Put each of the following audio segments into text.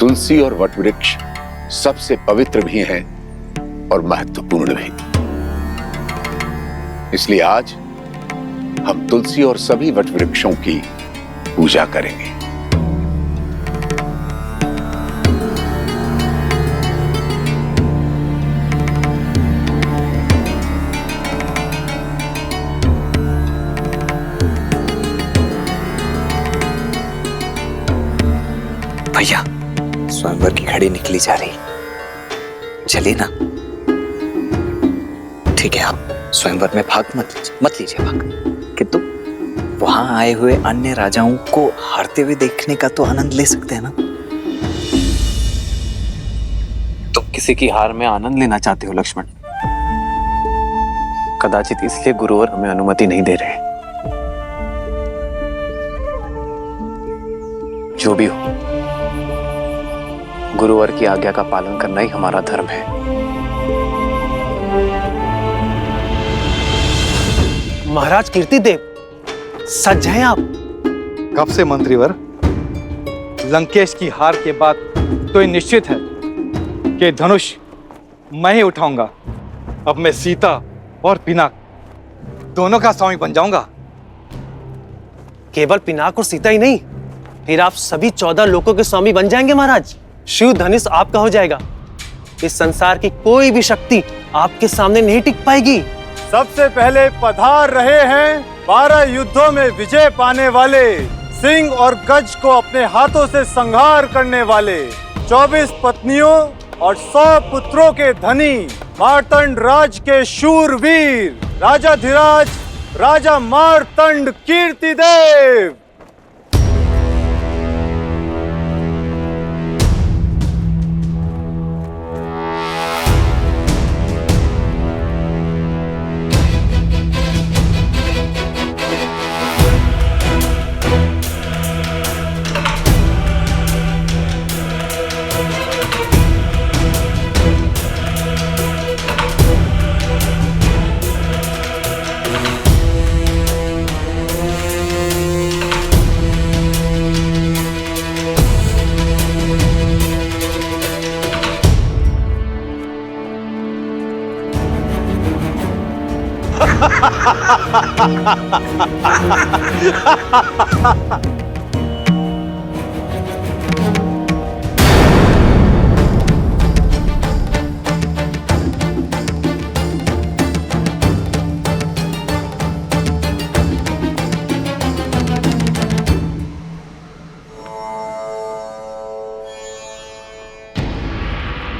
तुलसी और वटवृक्ष सबसे पवित्र भी हैं और महत्वपूर्ण भी। इसलिए आज हम तुलसी और सभी वटवृक्षों की पूजा करेंगे। भैया, स्वयंवर की घड़ी निकली जा रही, चलिए ना। ठीक है, आप स्वयंवर में भाग मत लीजिए भाग, किंतु वहां आए हुए अन्य राजाओं को हारते हुए देखने का तो आनंद ले सकते हैं ना। तुम किसी की हार में आनंद लेना चाहते हो लक्ष्मण? कदाचित इसलिए गुरुवर हमें अनुमति नहीं दे रहे। जो भी हो, गुरुवर की आज्ञा का पालन करना ही हमारा धर्म है। महाराज कीर्तिदेव, सच हैं आप? कब से मंत्रीवर? लंकेश की हार के बाद तो ये निश्चित है कि धनुष मैं ही उठाऊंगा। अब मैं सीता और पिनाक दोनों का स्वामी बन जाऊंगा। केवल पिनाक और सीता ही नहीं, फिर आप सभी 14 लोकों के स्वामी बन जाएंगे महाराज। शिव धनुष आपका हो जाएगा। इस संसार की कोई भी शक्ति आपके सामने नहीं टिक पाएगी। सबसे पहले पधार रहे हैं 12 युद्धों में विजय पाने वाले, सिंह और गज को अपने हाथों से संहार करने वाले, 24 पत्नियों और 100 पुत्रों के धनी, मार्तंड राज के शूरवीर, राजाधिराज राजा मार्तंड कीर्तिदेव।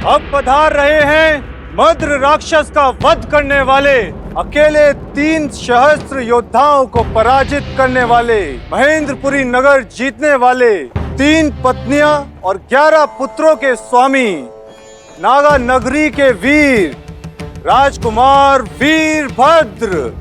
अब पधार रहे हैं मद्र राक्षस का वध करने वाले, अकेले 3 सहस्त्र योद्धाओं को पराजित करने वाले, महेंद्रपुरी नगर जीतने वाले, 3 पत्नियां और 11 पुत्रों के स्वामी, नागा नगरी के वीर, राजकुमार वीरभद्र।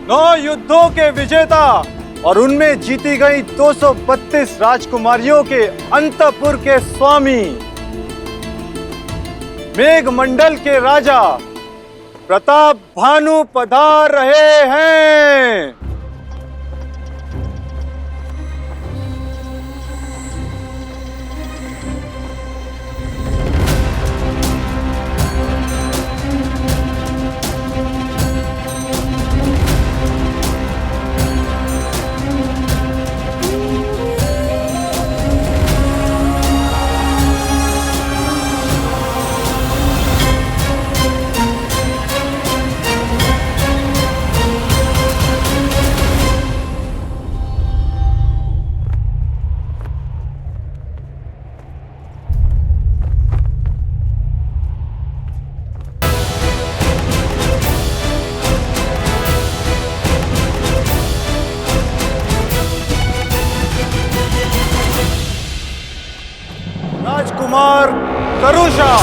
नौ युद्धों के विजेता और उनमें जीती गई 232 राजकुमारियों के अंतपुर के स्वामी, मेघमंडल के राजा प्रताप भानु पधार रहे हैं। कुमार करुषा।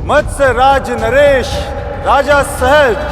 मत्स्य राज नरेश, राजा सहज।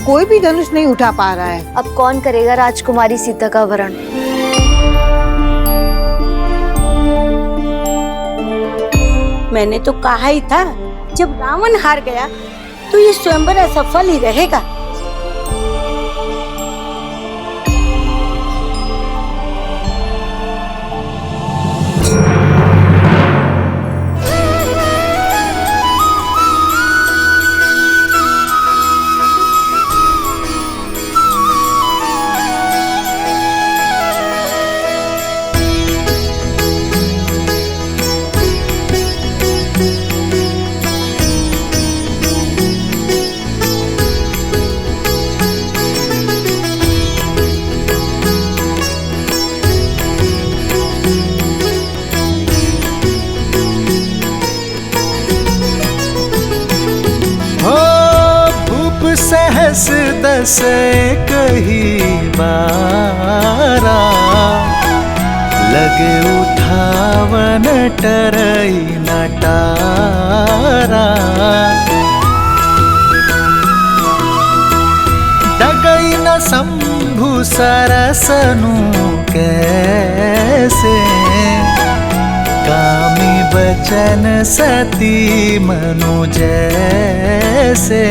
कोई भी धनुष नहीं उठा पा रहा है। अब कौन करेगा राजकुमारी सीता का वरण? मैंने तो कहा ही था, जब रावण हार गया तो ये स्वयंवर असफल ही रहेगा। दस दस कही बारा लगे उठावन टरई नटारा डगई न शंभु सरसनु कैसे कामी बचन सती मनु जैसे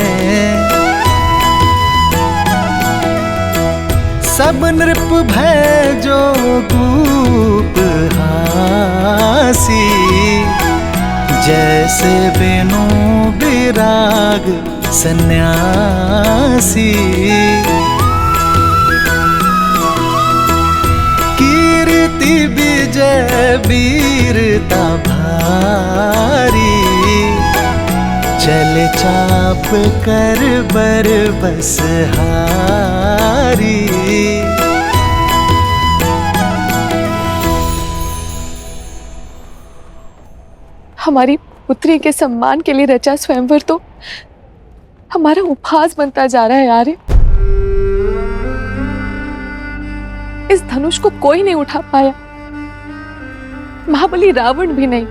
सब नृप भय जो कूप हासी जैसे बिनु विराग सन्यासी कीर्ति विजय वीरता भारी चल चाप कर बर बस हारी हमारी पुत्री के सम्मान के लिए रचा स्वयंवर तो हमारा उपहास बनता जा रहा है यार। इस धनुष को कोई नहीं उठा पाया, महाबली रावण भी नहीं।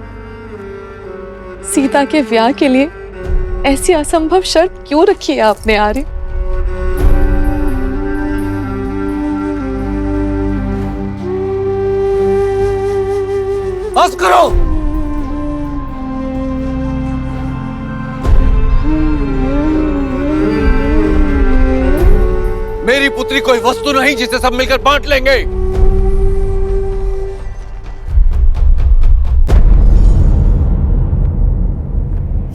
सीता के विवाह के लिए ऐसी असंभव शर्त क्यों रखी है आपने आर्य? बस करो। मेरी पुत्री कोई वस्तु नहीं जिसे सब मिलकर बांट लेंगे।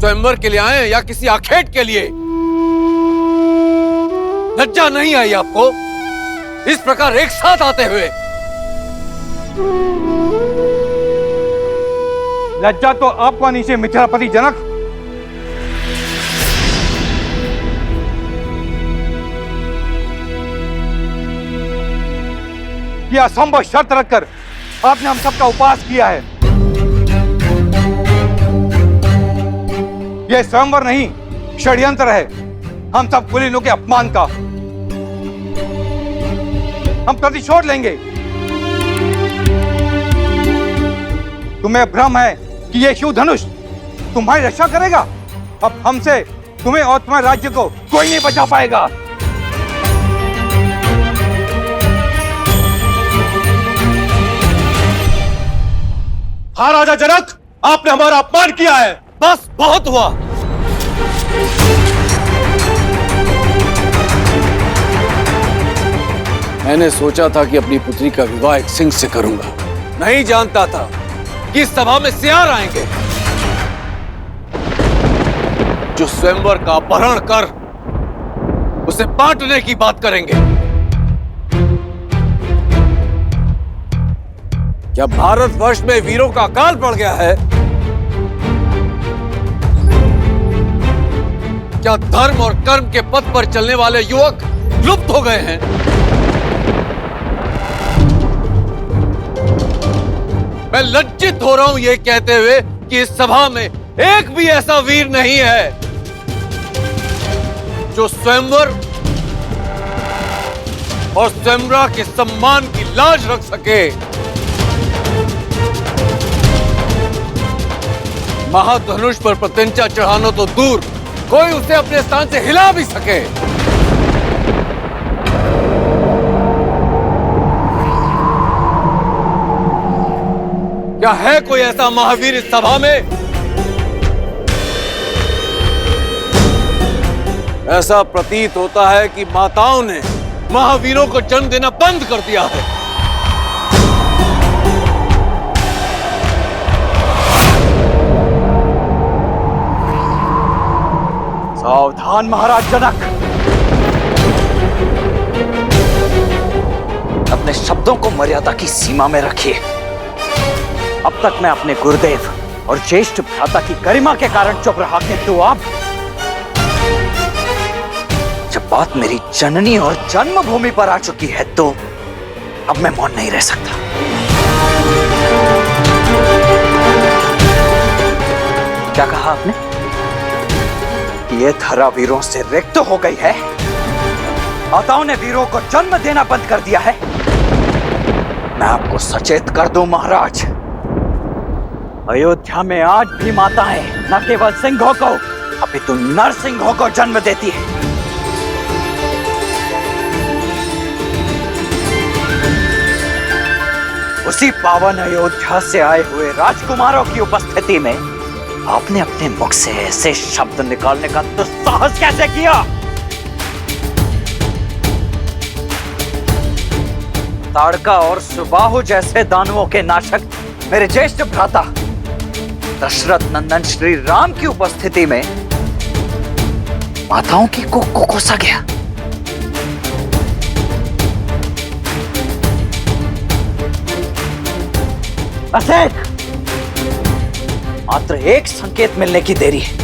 स्वयंवर के लिए आए या किसी आखेट के लिए? लज्जा नहीं आई आपको इस प्रकार एक साथ आते हुए? लज्जा तो आपको आनी चाहिए मिथिलापति जनक। यह असंभव शर्त रखकर आपने हम सबका उपवास किया है। यह स्वयंवर नहीं षड्यंत्र है हम सब कुलीनों के अपमान का। हम प्रतिशोध लेंगे। तुम्हें भ्रम है कि यह शिव धनुष तुम्हारी रक्षा करेगा। अब हमसे तुम्हें और तुम्हारे राज्य को कोई नहीं बचा पाएगा। हाँ राजा जनक, आपने हमारा अपमान किया है। बस बहुत हुआ। मैंने सोचा था कि अपनी पुत्री का विवाह एक सिंह से करूंगा। नहीं जानता था कि इस सभा में सियार आएंगे जो स्वयंवर का अपहरण कर उसे बांटने की बात करेंगे। क्या भारतवर्ष में वीरों का अकाल पड़ गया है? क्या धर्म और कर्म के पथ पर चलने वाले युवक लुप्त हो गए हैं? मैं लज्जित हो रहा हूं यह कहते हुए कि इस सभा में एक भी ऐसा वीर नहीं है जो स्वयंवर और स्वयंवरा के सम्मान की लाज रख सके। महाधनुष पर प्रत्यंचा चढ़ाना तो दूर, कोई उसे अपने स्थान से हिला भी सके। क्या है कोई ऐसा महावीर इस सभा में? ऐसा प्रतीत होता है कि माताओं ने महावीरों को जन्म देना बंद कर दिया है। सावधान महाराज जनक, अपने शब्दों को मर्यादा की सीमा में रखिए। अब तक मैं अपने गुरुदेव और ज्येष्ठ भ्राता की गरिमा के कारण चुप रहा, किंतु अब जब बात मेरी जननी और जन्मभूमि पर आ चुकी है तो अब मैं मौन नहीं रह सकता। क्या कहा आपने? ये धरा वीरों से रिक्त हो गई है? माताओं ने वीरों को जन्म देना बंद कर दिया है। मैं आपको सचेत कर दूं महाराज, अयोध्या में आज भी माताएं न केवल सिंहों को अपितु नरसिंहों को जन्म देती है। उसी पावन अयोध्या से आए हुए राजकुमारों की उपस्थिति में आपने अपने मुख से ऐसे शब्द निकालने का दुस्साहस कैसे किया? ताड़का और सुबाहु जैसे दानवों के नाशक मेरे ज्येष्ठ भ्राता दशरथ नंदन श्री राम की उपस्थिति में माताओं की कोख को कोसा गया। बस मात्र एक संकेत मिलने की देरी है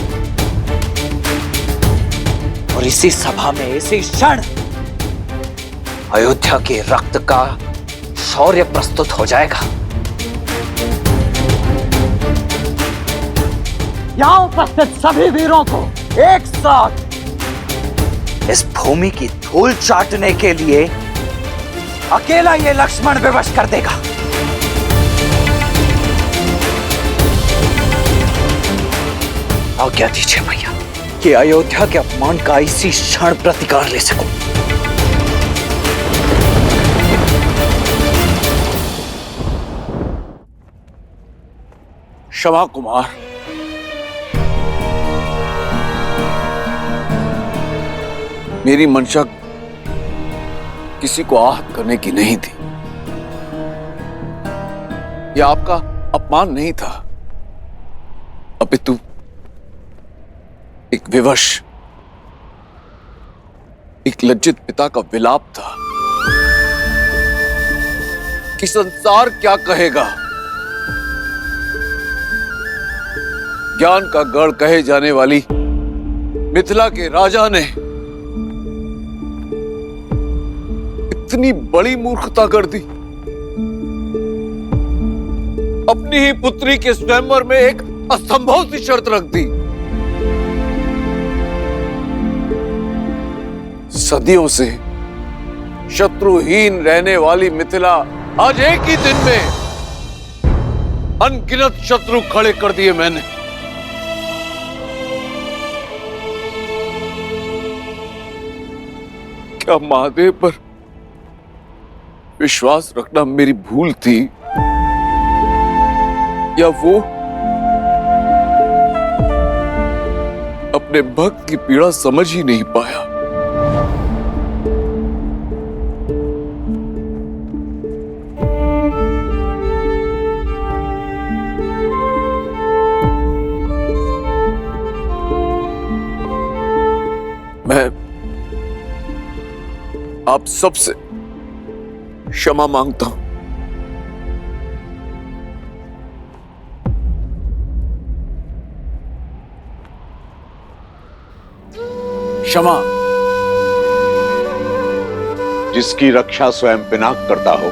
और इसी सभा में इसी क्षण अयोध्या के रक्त का शौर्य प्रस्तुत हो जाएगा। यहां उपस्थित सभी वीरों को एक साथ इस भूमि की धूल चाटने के लिए अकेला ये लक्ष्मण विवश कर देगा। आज्ञा दीजिए भैया कि अयोध्या के अपमान का इसी क्षण प्रतिकार ले सकूं। क्षमा कुमार, मेरी मंशा किसी को आहत करने की नहीं थी। यह आपका अपमान नहीं था, अपितु एक विवश, एक लज्जित पिता का विलाप था कि संसार क्या कहेगा। ज्ञान का गढ़ कहे जाने वाली मिथिला के राजा ने इतनी बड़ी मूर्खता कर दी। अपनी ही पुत्री के स्वयंवर में एक असंभव सी शर्त रख दी। सदियों से शत्रुहीन रहने वाली मिथिला आज एक ही दिन में अनगिनत शत्रु खड़े कर दिए मैंने। क्या महादेव पर विश्वास रखना मेरी भूल थी, या वो अपने भक्त की पीड़ा समझ ही नहीं पाया? मैं आप सबसे क्षमा मांगता हूं। क्षमा। जिसकी रक्षा स्वयं पिनाक करता हो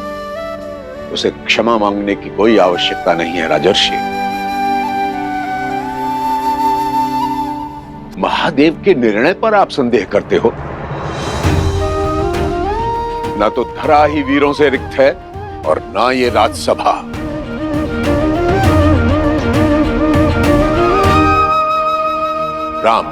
उसे क्षमा मांगने की कोई आवश्यकता नहीं है राजर्षि। महादेव के निर्णय पर आप संदेह करते हो। ना तो धरा ही वीरों से रिक्त है और ना ये राजसभा। राम,